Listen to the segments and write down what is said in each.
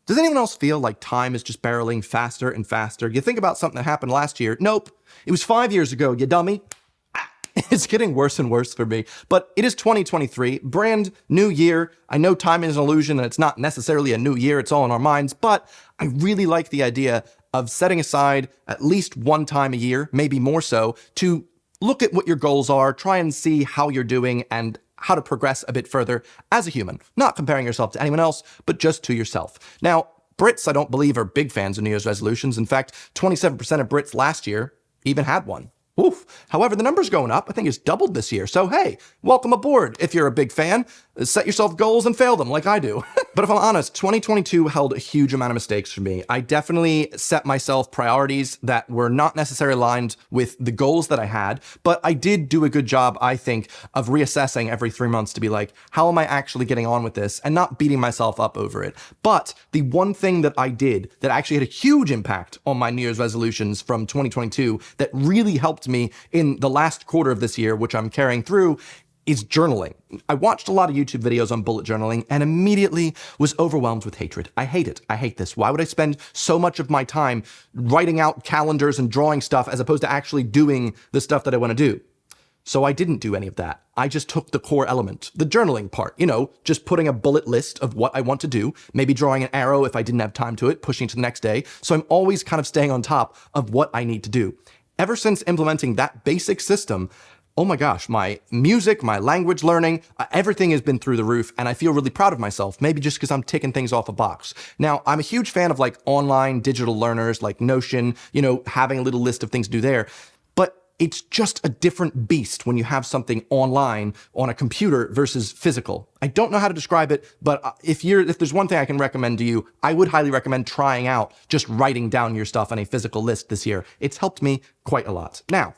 Does anyone else feel like time is just barreling faster and faster? You think about something that happened last year. Nope. It was 5 years ago, you dummy. It's getting worse and worse for me, but it is 2023, brand new year. I know time is an illusion and it's not necessarily a new year, it's all in our minds, but I really like the idea of setting aside at least one time a year, maybe more so, to look at what your goals are, try and see how you're doing and how to progress a bit further as a human. Not comparing yourself to anyone else, but just to yourself. Now, Brits, I don't believe, are big fans of New Year's resolutions. In fact, 27% of Brits last year even had one. Oof. However, the number's going up. I think it's doubled this year. So hey, welcome aboard if you're a big fan. Set yourself goals and fail them like I do. But if I'm honest, 2022 held a huge amount of mistakes for me. I definitely set myself priorities that were not necessarily aligned with the goals that I had, but I did do a good job, I think, of reassessing every 3 months to be like, how am I actually getting on with this and not beating myself up over it. But the one thing that I did that actually had a huge impact on my New Year's resolutions from 2022 that really helped me in the last quarter of this year, which I'm carrying through, is journaling. I watched a lot of YouTube videos on bullet journaling and immediately was overwhelmed with hatred. I hate it. I hate this. Why would I spend so much of my time writing out calendars and drawing stuff as opposed to actually doing the stuff that I want to do? So I didn't do any of that. I just took the core element, the journaling part, just putting a bullet list of what I want to do, maybe drawing an arrow if I didn't have time to it, pushing it to the next day. So I'm always kind of staying on top of what I need to do. Ever since implementing that basic system, oh my gosh, my music, my language learning, everything has been through the roof, and I feel really proud of myself, maybe just because I'm ticking things off a box. Now, I'm a huge fan of like online digital learners like Notion, having a little list of things to do there, but it's just a different beast when you have something online on a computer versus physical. I don't know how to describe it, but if there's one thing I can recommend to you, I would highly recommend trying out just writing down your stuff on a physical list this year. It's helped me quite a lot. Now,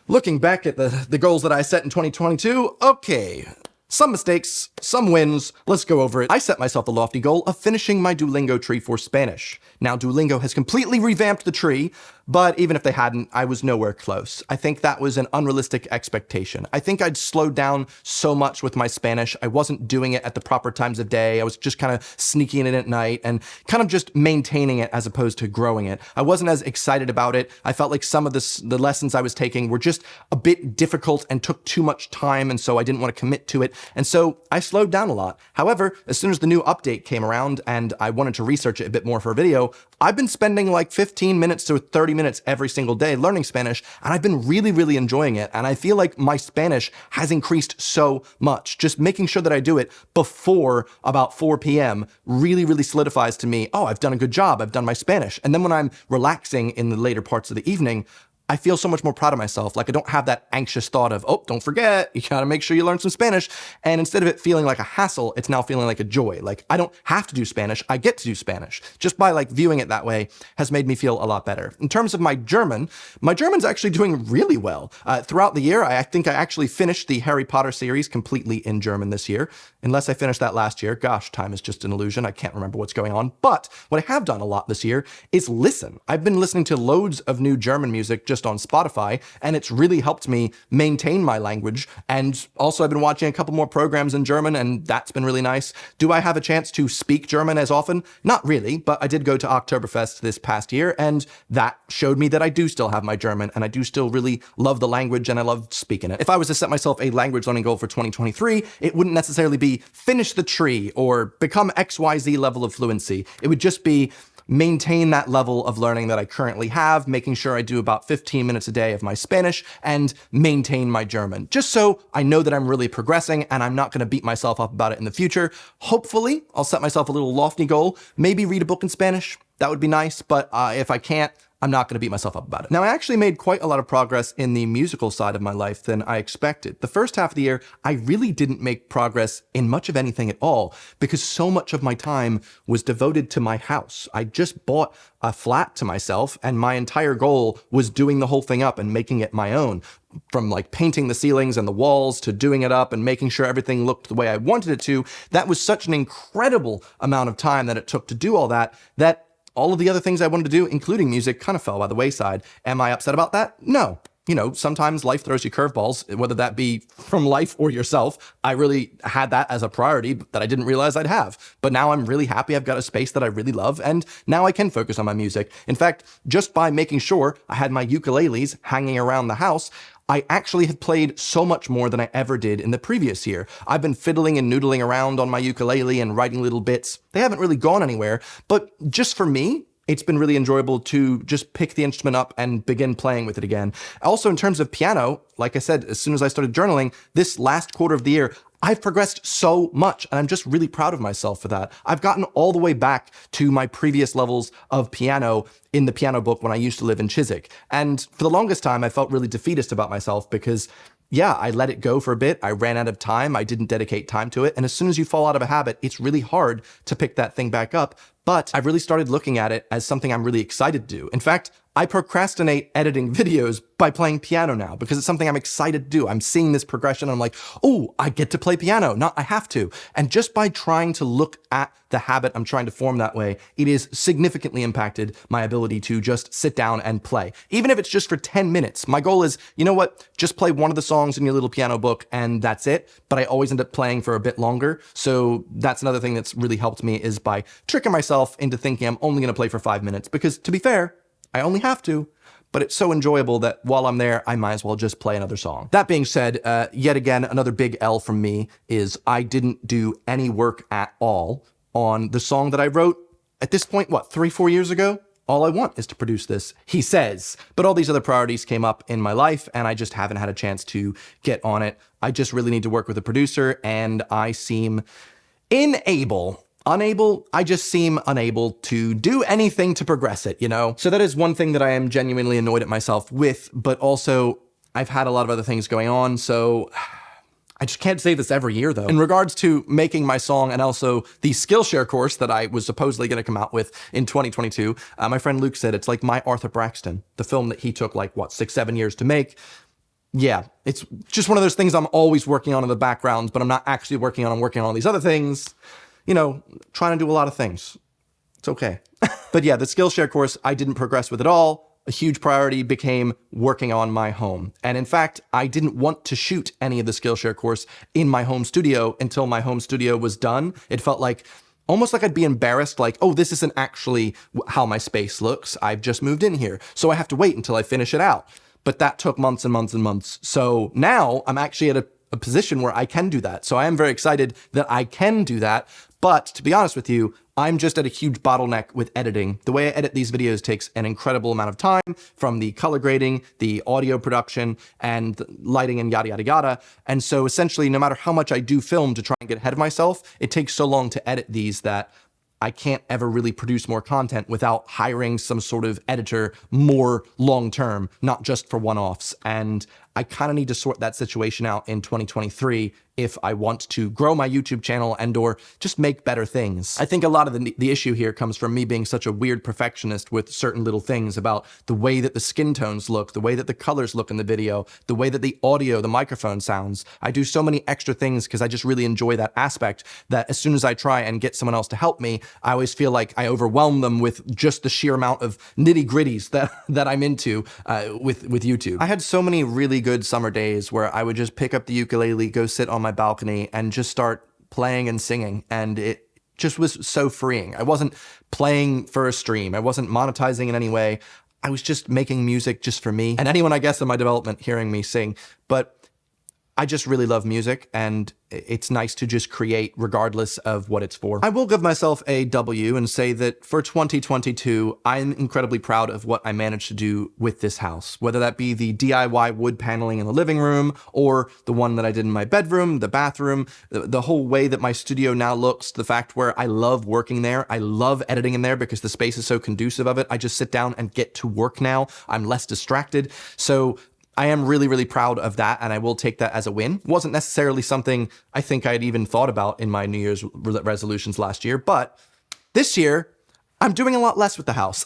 looking back at the goals that I set in 2022, okay, some mistakes, some wins, let's go over it. I set myself the lofty goal of finishing my Duolingo tree for Spanish. Now, Duolingo has completely revamped the tree, but even if they hadn't, I was nowhere close. I think that was an unrealistic expectation. I think I'd slowed down so much with my Spanish. I wasn't doing it at the proper times of day. I was just kind of sneaking in at night and kind of just maintaining it as opposed to growing it. I wasn't as excited about it. I felt like some of the lessons I was taking were just a bit difficult and took too much time, and so I didn't want to commit to it. And so I slowed down a lot. However, as soon as the new update came around and I wanted to research it a bit more for a video, I've been spending like 15 minutes to 30 minutes every single day learning Spanish, and I've been really, really enjoying it. And I feel like my Spanish has increased so much. Just making sure that I do it before about 4 p.m. really, really solidifies to me, oh, I've done a good job. I've done my Spanish. And then when I'm relaxing in the later parts of the evening, I feel so much more proud of myself. Like I don't have that anxious thought of, oh, don't forget, you gotta make sure you learn some Spanish. And instead of it feeling like a hassle, it's now feeling like a joy. Like I don't have to do Spanish, I get to do Spanish. Just by like viewing it that way has made me feel a lot better. In terms of my German's actually doing really well. Throughout the year, I think I actually finished the Harry Potter series completely in German this year. Unless I finished that last year. Gosh, time is just an illusion. I can't remember what's going on. But what I have done a lot this year is listen. I've been listening to loads of new German music just on Spotify, and it's really helped me maintain my language. And also I've been watching a couple more programs in German, and that's been really nice. Do I have a chance to speak German as often? Not really, but I did go to Oktoberfest this past year, and that showed me that I do still have my German, and I do still really love the language, and I love speaking it. If I was to set myself a language learning goal for 2023, it wouldn't necessarily be finish the tree or become XYZ level of fluency. It would just be maintain that level of learning that I currently have, making sure I do about 15 minutes a day of my Spanish and maintain my German, just so I know that I'm really progressing and I'm not going to beat myself up about it in the future. Hopefully, I'll set myself a little lofty goal, maybe read a book in Spanish. That would be nice, but if I can't, I'm not going to beat myself up about it. Now, I actually made quite a lot of progress in the musical side of my life than I expected. The first half of the year, I really didn't make progress in much of anything at all because so much of my time was devoted to my house. I just bought a flat to myself, and my entire goal was doing the whole thing up and making it my own. From like painting the ceilings and the walls to doing it up and making sure everything looked the way I wanted it to. That was such an incredible amount of time that it took to do all that, that all of the other things I wanted to do, including music, kind of fell by the wayside. Am I upset about that? No. you know, sometimes life throws you curveballs, whether that be from life or yourself. I really had that as a priority that I didn't realize I'd have. But now I'm really happy I've got a space that I really love, and now I can focus on my music. In fact, just by making sure I had my ukuleles hanging around the house, I actually have played so much more than I ever did in the previous year. I've been fiddling and noodling around on my ukulele and writing little bits. They haven't really gone anywhere, but just for me, it's been really enjoyable to just pick the instrument up and begin playing with it again. Also, in terms of piano, like I said, as soon as I started journaling, this last quarter of the year, I've progressed so much, and I'm just really proud of myself for that. I've gotten all the way back to my previous levels of piano in the piano book when I used to live in Chiswick. And for the longest time, I felt really defeatist about myself because, yeah, I let it go for a bit. I ran out of time. I didn't dedicate time to it. And as soon as you fall out of a habit, it's really hard to pick that thing back up. But I've really started looking at it as something I'm really excited to do. In fact, I procrastinate editing videos by playing piano now because it's something I'm excited to do. I'm seeing this progression and I'm like, oh, I get to play piano, not I have to. And just by trying to look at the habit I'm trying to form that way, it has significantly impacted my ability to just sit down and play. Even if it's just for 10 minutes. My goal is, you know what, just play one of the songs in your little piano book and that's it. But I always end up playing for a bit longer. So that's another thing that's really helped me, is by tricking myself into thinking I'm only going to play for 5 minutes. Because to be fair, I only have to, but it's so enjoyable that while I'm there, I might as well just play another song. That being said, yet again, another big L from me is I didn't do any work at all on the song that I wrote at this point, what, 3-4 years ago? All I want is to produce this, he says. But all these other priorities came up in my life, and I just haven't had a chance to get on it. I just really need to work with a producer, and I seem I just seem unable to do anything to progress it, you know? So that is one thing that I am genuinely annoyed at myself with, but also I've had a lot of other things going on, so I just can't say this every year though. In regards to making my song and also the Skillshare course that I was supposedly gonna come out with in 2022, my friend Luke said it's like my Arthur Braxton, the film that he took like, what, 6-7 years to make. Yeah, it's just one of those things I'm always working on in the background, but I'm not actually working on. I'm working on all these other things. You know, trying to do a lot of things. It's okay. But yeah, the Skillshare course, I didn't progress with at all. A huge priority became working on my home. And in fact, I didn't want to shoot any of the Skillshare course in my home studio until my home studio was done. It felt like, almost like I'd be embarrassed, like, oh, this isn't actually how my space looks. I've just moved in here, so I have to wait until I finish it out. But that took months and months and months. So now I'm actually at a position where I can do that. So I am very excited that I can do that. But to be honest with you, I'm just at a huge bottleneck with editing. The way I edit these videos takes an incredible amount of time, from the color grading, the audio production, and lighting, and yada, yada, yada. And so essentially, no matter how much I do film to try and get ahead of myself, it takes so long to edit these that I can't ever really produce more content without hiring some sort of editor more long-term, not just for one-offs. And I kind of need to sort that situation out in 2023 if I want to grow my YouTube channel and or just make better things. I think a lot of the issue here comes from me being such a weird perfectionist with certain little things about the way that the skin tones look, the way that the colors look in the video, the way that the audio, the microphone sounds. I do so many extra things because I just really enjoy that aspect that as soon as I try and get someone else to help me, I always feel like I overwhelm them with just the sheer amount of nitty-gritties that I'm into with YouTube. I had so many really good summer days where I would just pick up the ukulele, go sit on my balcony, and just start playing and singing, and it just was so freeing. I wasn't playing for a stream. I wasn't monetizing in any way. I was just making music just for me and anyone, I guess, in my development hearing me sing. But I just really love music, and it's nice to just create regardless of what it's for. I will give myself a W and say that for 2022, I'm incredibly proud of what I managed to do with this house, whether that be the DIY wood paneling in the living room or the one that I did in my bedroom, the bathroom, the whole way that my studio now looks, the fact where I love working there. I love editing in there because the space is so conducive of it. I just sit down and get to work now. I'm less distracted. So I am really, really proud of that, and I will take that as a win. Wasn't necessarily something I think I'd even thought about in my New Year's resolutions last year, but this year, I'm doing a lot less with the house.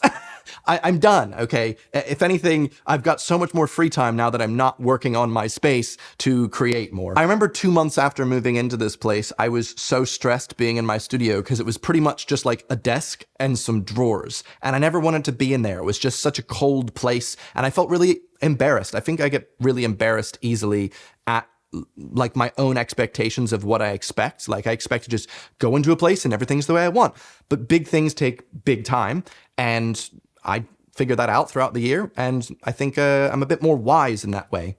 I'm done, okay? If anything, I've got so much more free time now that I'm not working on my space to create more. I remember 2 months after moving into this place, I was so stressed being in my studio because it was pretty much just like a desk and some drawers. And I never wanted to be in there. It was just such a cold place. And I felt really embarrassed. I think I get really embarrassed easily at like my own expectations of what I expect. Like I expect to just go into a place and everything's the way I want. But big things take big time. And I figured that out throughout the year. And I think I'm a bit more wise in that way.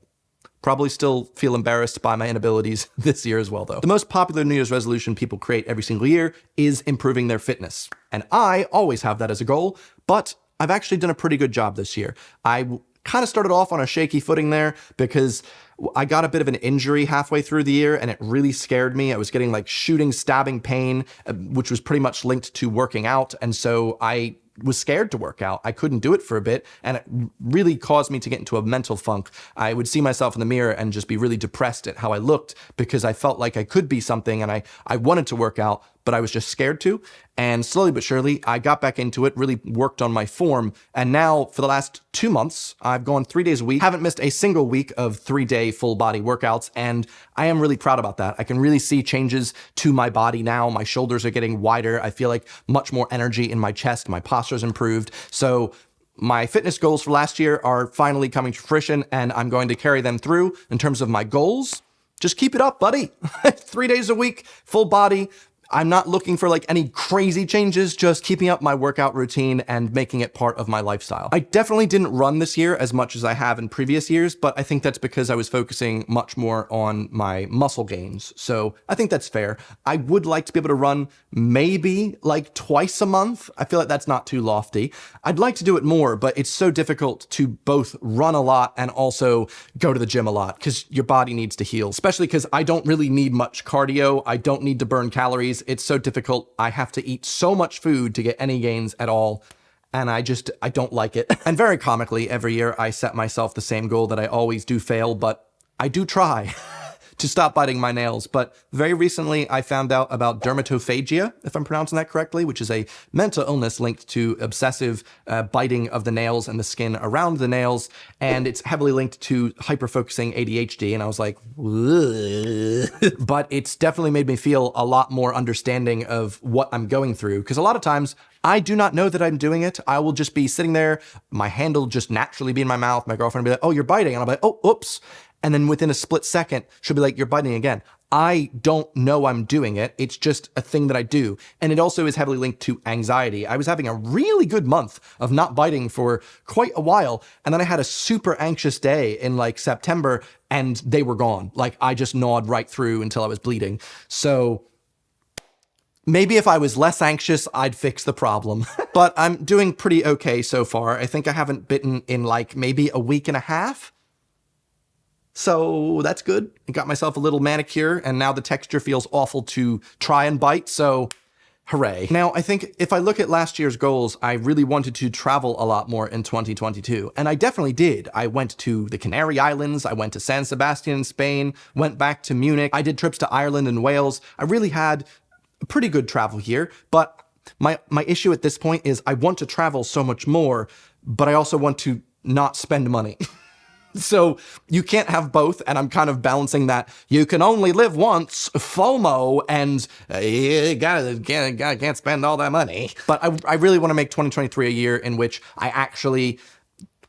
Probably still feel embarrassed by my inabilities this year as well, though. The most popular New Year's resolution people create every single year is improving their fitness. And I always have that as a goal, but I've actually done a pretty good job this year. I kind of started off on a shaky footing there because I got a bit of an injury halfway through the year and it really scared me. I was getting like shooting, stabbing pain, which was pretty much linked to working out. And so I was scared to work out. I couldn't do it for a bit, and it really caused me to get into a mental funk. I would see myself in the mirror and just be really depressed at how I looked because I felt like I could be something and I wanted to work out, but I was just scared to. And slowly but surely, I got back into it, really worked on my form. And now for the last 2 months, I've gone 3 days a week, haven't missed a single week of 3-day full body workouts. And I am really proud about that. I can really see changes to my body now. My shoulders are getting wider. I feel like much more energy in my chest. My posture's improved. So my fitness goals for last year are finally coming to fruition, and I'm going to carry them through in terms of my goals. Just keep it up, buddy. 3 days a week, full body. I'm not looking for like any crazy changes, just keeping up my workout routine and making it part of my lifestyle. I definitely didn't run this year as much as I have in previous years, but I think that's because I was focusing much more on my muscle gains. So I think that's fair. I would like to be able to run maybe like twice a month. I feel like that's not too lofty. I'd like to do it more, but it's so difficult to both run a lot and also go to the gym a lot because your body needs to heal, especially because I don't really need much cardio. I don't need to burn calories. It's so difficult. I have to eat so much food to get any gains at all. And I don't like it. And very comically, every year I set myself the same goal that I always do fail, but I do try to stop biting my nails. But very recently I found out about dermatophagia, if I'm pronouncing that correctly, which is a mental illness linked to obsessive biting of the nails and the skin around the nails. And it's heavily linked to hyperfocusing ADHD. And I was like, ugh. But it's definitely made me feel a lot more understanding of what I'm going through. Because a lot of times I do not know that I'm doing it. I will just be sitting there, my hand will just naturally be in my mouth. My girlfriend will be like, oh, you're biting. And I'll be like, oh, oops. And then within a split second, she'll be like, you're biting again. I don't know I'm doing it. It's just a thing that I do. And it also is heavily linked to anxiety. I was having a really good month of not biting for quite a while. And then I had a super anxious day in like September and they were gone. Like I just gnawed right through until I was bleeding. So maybe if I was less anxious, I'd fix the problem. But I'm doing pretty okay so far. I think I haven't bitten in like maybe a week and a half. So that's good. I got myself a little manicure and now the texture feels awful to try and bite, so hooray. Now, I think if I look at last year's goals, I really wanted to travel a lot more in 2022, and I definitely did. I went to the Canary Islands, I went to San Sebastian in Spain, went back to Munich, I did trips to Ireland and Wales. I really had a pretty good travel year, but my issue at this point is I want to travel so much more, but I also want to not spend money. So you can't have both, and I'm kind of balancing that you can only live once FOMO and you can't spend all that money. But I really want to make 2023 a year in which I actually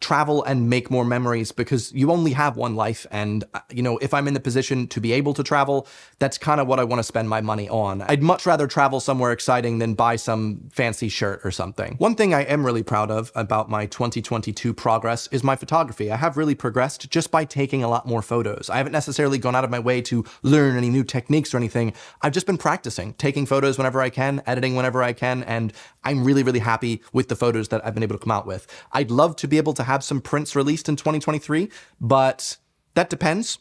travel and make more memories, because you only have one life. And, you know, if I'm in the position to be able to travel, that's kind of what I want to spend my money on. I'd much rather travel somewhere exciting than buy some fancy shirt or something. One thing I am really proud of about my 2022 progress is my photography. I have really progressed just by taking a lot more photos. I haven't necessarily gone out of my way to learn any new techniques or anything. I've just been practicing, taking photos whenever I can, editing whenever I can, and I'm really, really happy with the photos that I've been able to come out with. I'd love to be able to have some prints released in 2023, but that depends.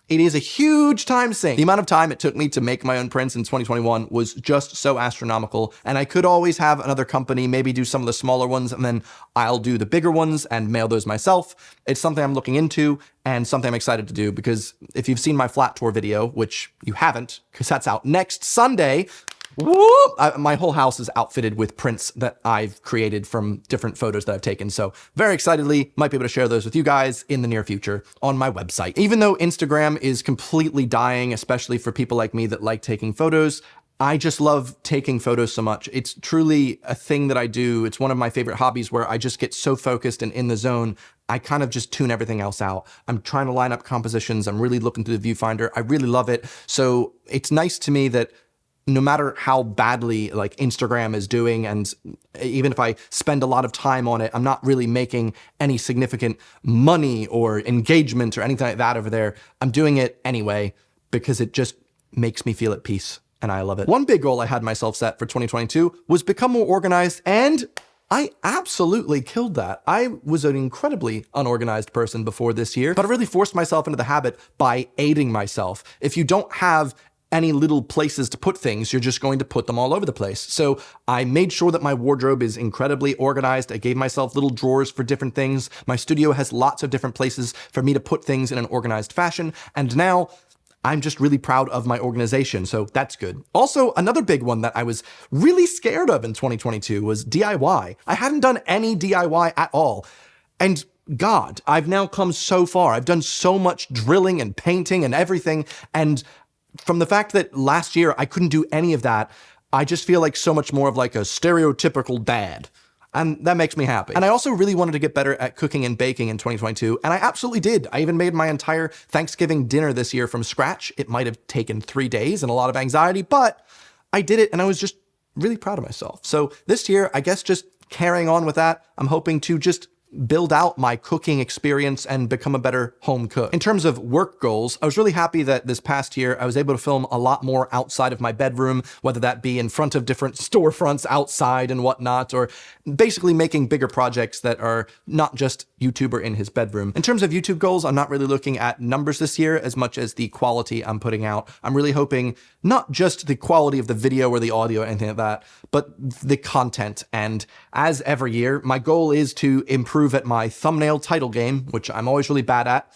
It is a huge time sink. The amount of time it took me to make my own prints in 2021 was just so astronomical, and I could always have another company maybe do some of the smaller ones, and then I'll do the bigger ones and mail those myself. It's something I'm looking into and something I'm excited to do, because if you've seen my flat tour video, which you haven't, because that's out next Sunday, My whole house is outfitted with prints that I've created from different photos that I've taken. So very excitedly, might be able to share those with you guys in the near future on my website. Even though Instagram is completely dying, especially for people like me that like taking photos, I just love taking photos so much. It's truly a thing that I do. It's one of my favorite hobbies where I just get so focused and in the zone, I kind of just tune everything else out. I'm trying to line up compositions. I'm really looking through the viewfinder. I really love it. So it's nice to me that no matter how badly like Instagram is doing, and even if I spend a lot of time on it, I'm not really making any significant money or engagement or anything like that over there. I'm doing it anyway because it just makes me feel at peace. And I love it. One big goal I had myself set for 2022 was become more organized, and I absolutely killed that. I was an incredibly unorganized person before this year, but I really forced myself into the habit by aiding myself. If you don't have any little places to put things, you're just going to put them all over the place. So I made sure that my wardrobe is incredibly organized. I gave myself little drawers for different things. My studio has lots of different places for me to put things in an organized fashion. And now I'm just really proud of my organization, so that's good. Also, another big one that I was really scared of in 2022 was DIY. I hadn't done any DIY at all. And God, I've now come so far. I've done so much drilling and painting and everything. And from the fact that last year I couldn't do any of that, I just feel like so much more of like a stereotypical dad. And that makes me happy. And I also really wanted to get better at cooking and baking in 2022, and I absolutely did. I even made my entire Thanksgiving dinner this year from scratch. It might have taken 3 days and a lot of anxiety, but I did it, and I was just really proud of myself. So this year, I guess just carrying on with that, I'm hoping to just build out my cooking experience and become a better home cook. In terms of work goals, I was really happy that this past year I was able to film a lot more outside of my bedroom, whether that be in front of different storefronts outside and whatnot, or basically making bigger projects that are not just YouTuber in his bedroom. In terms of YouTube goals, I'm not really looking at numbers this year as much as the quality I'm putting out. I'm really hoping not just the quality of the video or the audio or anything like that, but the content. And as every year, my goal is to improve at my thumbnail title game, which I'm always really bad at.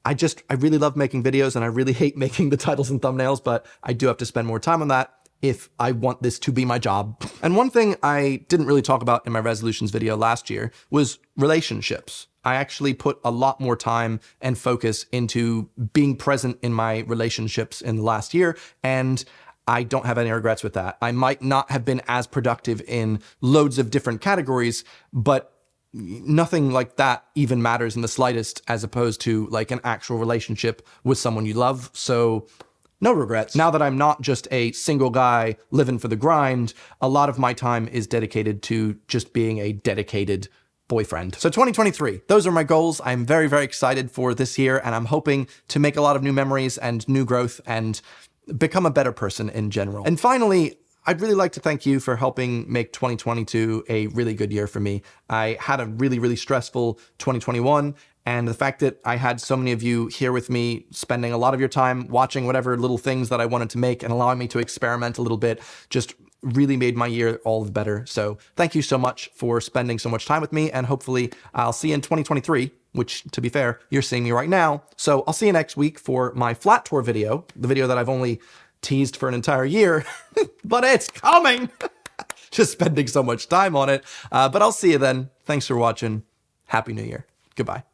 I really love making videos and I really hate making the titles and thumbnails, but I do have to spend more time on that if I want this to be my job. And one thing I didn't really talk about in my resolutions video last year was relationships. I actually put a lot more time and focus into being present in my relationships in the last year, and I don't have any regrets with that. I might not have been as productive in loads of different categories, but nothing like that even matters in the slightest as opposed to like an actual relationship with someone you love. So no regrets. Now that I'm not just a single guy living for the grind, a lot of my time is dedicated to just being a dedicated boyfriend. So 2023, those are my goals. I'm very, very excited for this year, and I'm hoping to make a lot of new memories and new growth and become a better person in general. And finally, I'd really like to thank you for helping make 2022 a really good year for me. I had a really, really stressful 2021, and the fact that I had so many of you here with me, spending a lot of your time watching whatever little things that I wanted to make and allowing me to experiment a little bit, just really made my year all the better. So thank you so much for spending so much time with me, and hopefully I'll see you in 2023, which, to be fair, you're seeing me right now. So I'll see you next week for my flat tour video, the video that I've only teased for an entire year, but it's coming. Just spending so much time on it. But I'll see you then. Thanks for watching. Happy New Year. Goodbye.